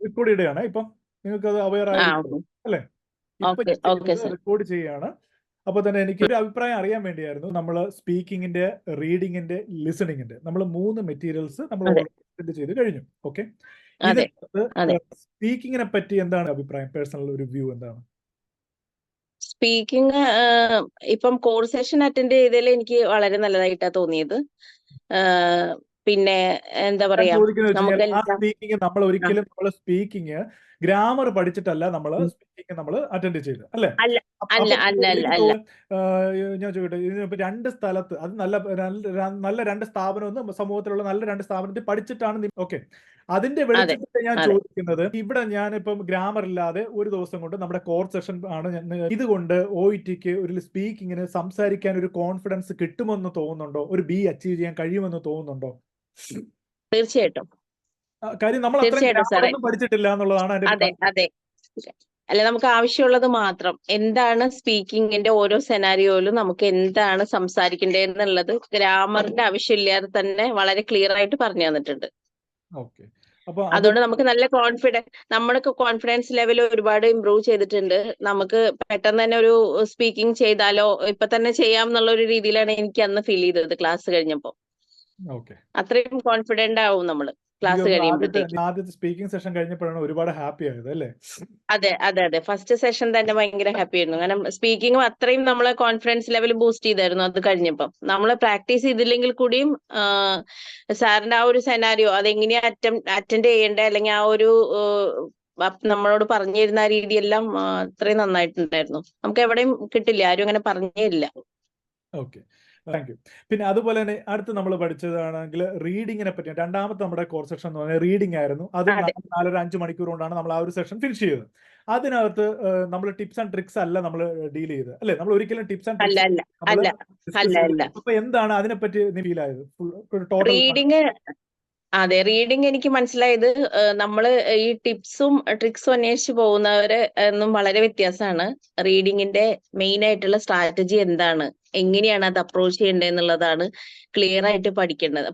Record ചെയ്യുകയാണ്. ഇപ്പം നിങ്ങൾക്ക് അത് അവെയർ ആ ആയിരിക്കും അല്ലേ? ഇപ്പൊ ഓക്കെ ഞാൻ ഓക്കെ ചെയ്യുന്നത് സർ. റെക്കോർഡ് ചെയ്യുകയാണ്. അപ്പൊ തന്നെ എനിക്ക് ഒരു അഭിപ്രായം അറിയാൻ വേണ്ടിയായിരുന്നു. നമ്മൾ സ്പീക്കിങ്ങിന്റെ, റീഡിങ്ങിന്റെ, ലിസണിങ്ങിന്റെ നമ്മൾ 3 മെറ്റീരിയൽസ് നമ്മൾ അതെ ഓൾറെഡി ചെയ്ത് കഴിഞ്ഞു. ഓക്കെ, അതെ ഇതിനകത്ത് അതെ. സ്പീക്കിങ്ങിനെ പറ്റി എന്താണ് അഭിപ്രായം? പേഴ്സണൽ ഒരു വ്യൂ എന്താണ്? സ്പീക്കിംഗ് ഇപ്പം കോഴ്സ് സെഷൻ അറ്റൻഡ് ചെയ്തതിൽ എനിക്ക് വളരെ നല്ലതായിട്ടാ തോന്നിയത്. ആഹ് പിന്നെ എന്താ ഞാൻ പറയാ, ചോദിക്കുന്നത് വെച്ച് കഴിഞ്ഞാൽ ആ നമുക്കെല്ലാം സ്പീക്കിംഗ് നമ്മൾ ആ, ഒരിക്കലും നമ്മൾ സ്പീക്കിംഗ് ഗ്രാമർ പഠിച്ചിട്ടല്ല നമ്മൾ ഉം. സ്പീക്കിംഗ് നമ്മൾ അറ്റൻഡ് ചെയ്ത് അല്ലേ? അല്ല അല്ല അപ്പൊ അല്ല അല്ല എനിക്ക് അല്ല. തോന്നുന്നു, ഞാൻ ചോദിക്കട്ടെ, ഇതിനിപ്പോ 2 സ്ഥലത്ത് അത് നല്ല 2 സ്ഥാപനം, സമൂഹത്തിലുള്ള നല്ല 2 സ്ഥാപനത്തിൽ പഠിച്ചിട്ടാണ്. ഓക്കെ, അതിന്റെ അതെ വെളിച്ചത്തിൽ ഞാൻ അതെ. ചോദിക്കുന്നത്, ഇവിടെ ഞാനിപ്പം ഗ്രാമർ ഇല്ലാതെ ഒരു ദിവസം കൊണ്ട് നമ്മുടെ കോർ സെഷൻ ആണ് ഇതുകൊണ്ട് OETക്ക് ഒരു സ്പീക്കിങ്ങിന് സംസാരിക്കാൻ ഒരു കോൺഫിഡൻസ് കിട്ടുമെന്ന് തോന്നുന്നുണ്ടോ? ഒരു ബി അച്ചീവ് ചെയ്യാൻ കഴിയുമെന്ന് തോന്നുന്നുണ്ടോ? തീർച്ചയായിട്ടും കാര്യം നമ്മൾ അത്രയും തീർച്ചയായിട്ടും ഗ്രാമർ സാറേ. ഒന്നും പഠിച്ചിട്ടില്ല എന്നുള്ളതാണ് എന്റെ ഒരു അതെ കൺസെപ്റ്റ്. അതെ. അല്ല, നമുക്ക് ആവശ്യമുള്ളത് മാത്രം എന്താണ് സ്പീക്കിങ്ങിന്റെ ഓരോ സെനാരിയോയിലും നമുക്ക് എന്താണ് സംസാരിക്കേണ്ടതെന്നുള്ളത് ഗ്രാമറിന്റെ ആവശ്യമില്ലാതെ തന്നെ വളരെ ക്ലിയർ ആയിട്ട് പറഞ്ഞു തന്നിട്ടുണ്ട്. ഓക്കെ, അപ്പൊ അത് അതുകൊണ്ട് നമുക്ക് നല്ല നമ്മുടെ കോൺഫിഡൻസ് ലെവൽ ഒരുപാട് ഇമ്പ്രൂവ് ചെയ്തിട്ടുണ്ട്. നമുക്ക് പെട്ടെന്ന് തന്നെ ഒരു സ്പീക്കിംഗ് ചെയ്താലോ ഇപ്പൊ തന്നെ ചെയ്യാം എന്നുള്ള ഒരു രീതിയിലാണ് എനിക്ക് അന്ന് ഫീൽ ചെയ്തത് ക്ലാസ് കഴിഞ്ഞപ്പോ. ഓക്കെ. അത്രയും കോൺഫിഡന്റ് ആവും നമ്മള് എനിക്ക് ക്ലാസ് തോന്നുന്നു കഴിയുമ്പോഴത്തേക്കും. ആദ്യത്തെ സ്പീക്കിംഗ് സെഷൻ കഴിഞ്ഞപ്പോഴാണ് ഒരുപാട് ഹാപ്പി ആയത് അല്ലേ? അതെ അതെ അതെ. ഫസ്റ്റ് സെഷൻ തന്നെ ഭയങ്കര ഹാപ്പി ആയിരുന്നു. കാരണം സ്പീക്കിങ്ങും അത്രയും നമ്മളെ കോൺഫിഡൻസ് ലെവൽ ബൂസ്റ്റ് ചെയ്തായിരുന്നു അത് കഴിഞ്ഞപ്പം. നമ്മൾ പ്രാക്ടീസ് ചെയ്തില്ലെങ്കിൽ കൂടിയും സാറിന്റെ ആ ഒരു സെനാരിയോ അതെങ്ങനെയാ അറ്റൻഡ് ചെയ്യേണ്ടത്, അല്ലെങ്കിൽ ആ ഒരു നമ്മളോട് പറഞ്ഞു തരുന്ന ആ രീതിയെല്ലാം അത്രയും നന്നായിട്ടുണ്ടായിരുന്നു. നമുക്ക് എവിടെയും കിട്ടില്ല, ആരും അങ്ങനെ പറഞ്ഞേ ഇല്ല. Okay, thank you. പിന്നെ അതുപോലെ തന്നെ അടുത്ത് നമ്മൾ പഠിച്ചതാണെങ്കിൽ റീഡിങ്ങിനെ പറ്റി. രണ്ടാമത്തെ നമ്മുടെ കോഴ്സ് സെഷൻ എന്ന് പറഞ്ഞാൽ റീഡിംഗ് ആയിരുന്നു. അതും അതെ 4.5 മണിക്കൂർ കൊണ്ടാണ് നമ്മൾ ആ ഒരു സെഷൻ ഫിനിഷ് ചെയ്തത്. അതിനകത്ത് നമ്മൾ ടിപ്സ് ആൻഡ് ട്രിക്സ് അല്ല നമ്മൾ ഡീൽ ചെയ്ത് അല്ലേ? നമ്മൾ ഒരിക്കലും ടിപ്സ് ആൻഡ് അല്ല ട്രിക്സ് അല്ല നമ്മൾ അല്ല ഡിസ്കസ് അല്ല ചെയ്ത്. അല്ല. അപ്പൊ എന്താണ് അതിനെപ്പറ്റി ഫീൽ ആയത്? ഫുൾ ടോട്ടൽ റീഡിങ് അതെ, റീഡിങ് എനിക്ക് മനസ്സിലായത് നമ്മള് ഈ ടിപ്സും ട്രിക്സും അന്വേഷിച്ച് പോകുന്നവര് എന്നും വളരെ വ്യത്യാസമാണ്. റീഡിങ്ങിന്റെ മെയിൻ ആയിട്ടുള്ള സ്ട്രാറ്റജി എന്താണ്, എങ്ങനെയാണ് അത് അപ്രോച്ച് ചെയ്യേണ്ടത് എന്നുള്ളതാണ് ക്ലിയർ ആയിട്ട്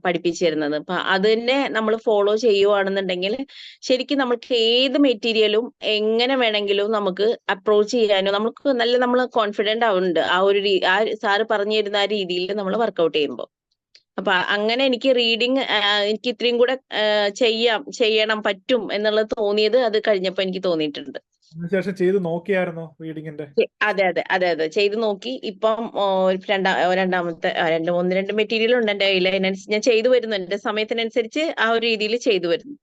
പഠിപ്പിച്ചു തരുന്നത്. അപ്പൊ അത് തന്നെ നമ്മൾ ഫോളോ ചെയ്യുവാണെന്നുണ്ടെങ്കിൽ ശരിക്കും നമുക്ക് ഏത് മെറ്റീരിയലും എങ്ങനെ വേണമെങ്കിലും നമുക്ക് അപ്രോച്ച് ചെയ്യാനോ നമുക്ക് നമ്മൾ കോൺഫിഡന്റ് ആവുന്നുണ്ട് ആ ഒരു ആ സാറ് പറഞ്ഞു തരുന്ന ആ രീതിയിൽ നമ്മൾ വർക്കൗട്ട് ചെയ്യുമ്പോൾ. അപ്പൊ അങ്ങനെ എനിക്ക് റീഡിങ് എനിക്ക് ഇത്രയും കൂടെ ചെയ്യണം പറ്റും എന്നുള്ളത് തോന്നിയത് അത് കഴിഞ്ഞപ്പോ എനിക്ക് തോന്നിയിട്ടുണ്ട്. ശേഷം ചെയ്ത് നോക്കിയായിരുന്നോ റീഡിങ്ങിന്റെ? അതെ അതെ അതെ അതെ, ചെയ്ത് നോക്കി. ഇപ്പം രണ്ടാമത്തെ രണ്ട് മെറ്റീരിയൽ ഉണ്ട് എന്റെ കയ്യിൽ. അതിനനുസരിച്ച് ഞാൻ ചെയ്തു വരുന്നു, എന്റെ സമയത്തിനനുസരിച്ച് ആ ഒരു രീതിയിൽ ചെയ്തു വരുന്നു.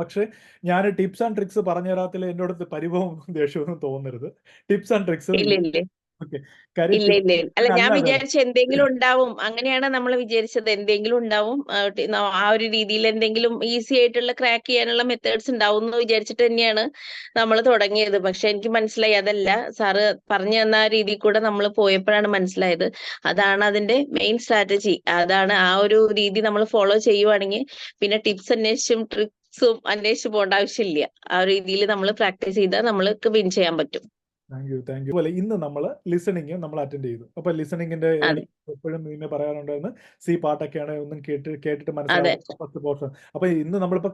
പക്ഷെ ഞാൻ ടിപ്സ് ആൻഡ് ട്രിക്സ് പറഞ്ഞു തരാത്തിൽ എന്റെ അടുത്ത് പരിഭവവും ദേഷ്യവും തോന്നരുത്. ടിപ്സ് ആൻഡ് ട്രിക്സ് ഇല്ല ഇല്ല ഓക്കെ, കാര്യം ഇല്ല ഇല്ല ഇല്ല. അല്ല, ഞാൻ വിചാരിച്ച എന്തെങ്കിലും ഉണ്ടാവും, അങ്ങനെയാണ് നമ്മൾ വിചാരിച്ചത്. എന്തെങ്കിലും ഉണ്ടാവും, ആ ഒരു രീതിയിൽ എന്തെങ്കിലും ഈസി ആയിട്ടുള്ള ക്രാക്ക് ചെയ്യാനുള്ള മെത്തേഡ്സ് ഉണ്ടാവും എന്ന് വിചാരിച്ചിട്ട് തന്നെയാണ് നമ്മൾ തുടങ്ങിയത്. പക്ഷെ എനിക്ക് മനസ്സിലായി അതല്ല. സാറ് പറഞ്ഞു തന്ന ആ രീതിയിൽ കൂടെ നമ്മൾ പോയപ്പോഴാണ് മനസ്സിലായത് അതാണ് അതിന്റെ മെയിൻ സ്ട്രാറ്റജി. അതാണ് ആ ഒരു രീതി നമ്മൾ ഫോളോ ചെയ്യുവാണെങ്കിൽ പിന്നെ ടിപ്സ് ട്രിക്സും അന്വേഷിച്ച് പോകേണ്ട ആവശ്യമില്ല. ആ രീതിയിൽ നമ്മൾ പ്രാക്ടീസ് ചെയ്താൽ നമ്മൾക്ക് വിൻ ചെയ്യാൻ പറ്റും. Thank you. അതുപോലെ ഇന്ന് നമ്മൾ ലിസണിങ് നമ്മൾ അറ്റൻഡ് ചെയ്തു. അപ്പൊ ലിസണിങ്ങിന്റെ അതെ എനിക്ക് എപ്പോഴും പിന്നെ പറയാറുണ്ടായിരുന്നു, പാട്ടൊക്കെയാണ് ഒന്നും കേട്ടിട്ട് അതെ മനസ്സിലാവും ഫസ്റ്റ് പോർഷൻ. അപ്പൊ ഇന്ന് നമ്മളിപ്പോ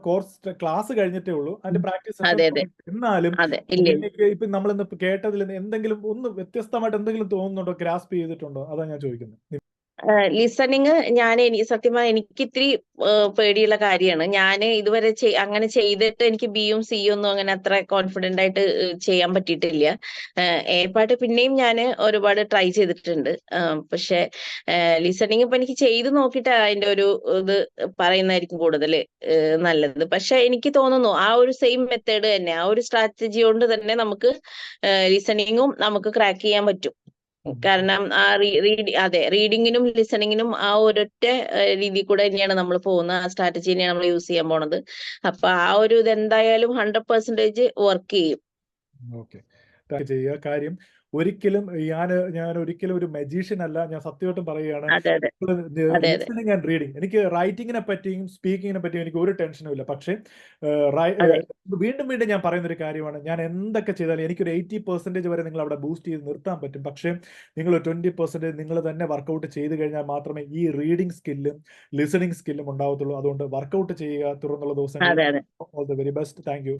ക്ലാസ് കഴിഞ്ഞിട്ടേ ഉള്ളൂ, അതിന്റെ ഉം. Practice session. അതെ അതെ എന്നാലും അതെ. ഇല്ല ഇല്ല. നിങ്ങൾക്ക് ഇപ്പൊ നമ്മളിന്ന് കേട്ടതിൽ നിന്ന് എന്തെങ്കിലും ഒന്ന് വ്യത്യസ്തമായിട്ട് എന്തെങ്കിലും തോന്നുന്നുണ്ടോ? ഗ്രാസ്പ് ചെയ്തിട്ടുണ്ടോ? അതാ ഞാൻ ചോദിക്കുന്നത്. ലിസണിങ് സത്യം പറഞ്ഞാൽ എനിക്ക് ഇത്തിരി പേടിയുള്ള കാര്യമാണ്. ഞാൻ ഇതുവരെ അങ്ങനെ ചെയ്തിട്ട് എനിക്ക് ബിയും സിയും ഒന്നും അങ്ങനെ അത്ര കോൺഫിഡന്റ് ആയിട്ട് ചെയ്യാൻ പറ്റിയിട്ടില്ല. എ പാട്ട് പിന്നെയും ഞാൻ ഒരുപാട് ട്രൈ ചെയ്തിട്ടുണ്ട്. പക്ഷെ ലിസണിങ് ഇപ്പൊ എനിക്ക് ചെയ്ത് നോക്കിയിട്ട് അതിന്റെ ഒരു ഇത് പറയുന്നതായിരിക്കും കൂടുതൽ നല്ലത്. പക്ഷെ എനിക്ക് തോന്നുന്നു ആ ഒരു സെയിം മെത്തേഡ് തന്നെ, ആ ഒരു സ്ട്രാറ്റജി കൊണ്ട് തന്നെ നമുക്ക് ലിസണിങ്ങും നമുക്ക് ക്രാക്ക് ചെയ്യാൻ പറ്റും. കാരണം അതെ, റീഡിങ്ങിനും ലിസണിങ്ങിനും ആ ഒരൊറ്റ രീതി കൂടെ തന്നെയാണ് നമ്മൾ പോകുന്നത്. ആ സ്ട്രാറ്റജി തന്നെയാണ് നമ്മൾ യൂസ് ചെയ്യാൻ പോണത്. അപ്പൊ ആ ഒരു ഇത് എന്തായാലും 100% വർക്ക് ചെയ്യും. ഓക്കെ, ചെയ്യുക. കാര്യം ഒരിക്കലും ഞാൻ ഒരിക്കലും ഒരു മജീഷ്യൻ അല്ല. ഞാൻ സത്യമായിട്ടും പറയുകയാണ്, അതെ അതെ അതെ അതെ ലിസണിങ് ആൻഡ് റീഡിങ്, എനിക്ക് റൈറ്റിങ്ങിനെ പറ്റിയും സ്പീക്കിങ്ങിനെ പറ്റിയും എനിക്ക് ഒരു ടെൻഷനും ഇല്ല. പക്ഷേ അതെ വീണ്ടും വീണ്ടും ഞാൻ പറയുന്ന ഒരു കാര്യമാണ്, ഞാൻ എന്തൊക്കെ ചെയ്താലും എനിക്കൊരു 80% വരെ നിങ്ങൾ അവിടെ ബൂസ്റ്റ് ചെയ്ത് നിർത്താൻ പറ്റും. പക്ഷേ നിങ്ങൾ 20% നിങ്ങൾ തന്നെ വർക്കൗട്ട് ചെയ്ത് കഴിഞ്ഞാൽ മാത്രമേ ഈ റീഡിങ് സ്കില്ലും ലിസണിങ് സ്കില്ലും ഉണ്ടാവത്തുള്ളൂ. അതുകൊണ്ട് വർക്കൗട്ട് ചെയ്യുക തുടർന്നുള്ള ദിവസങ്ങളിൽ. അതെ അതെ. All the very best. Thank you.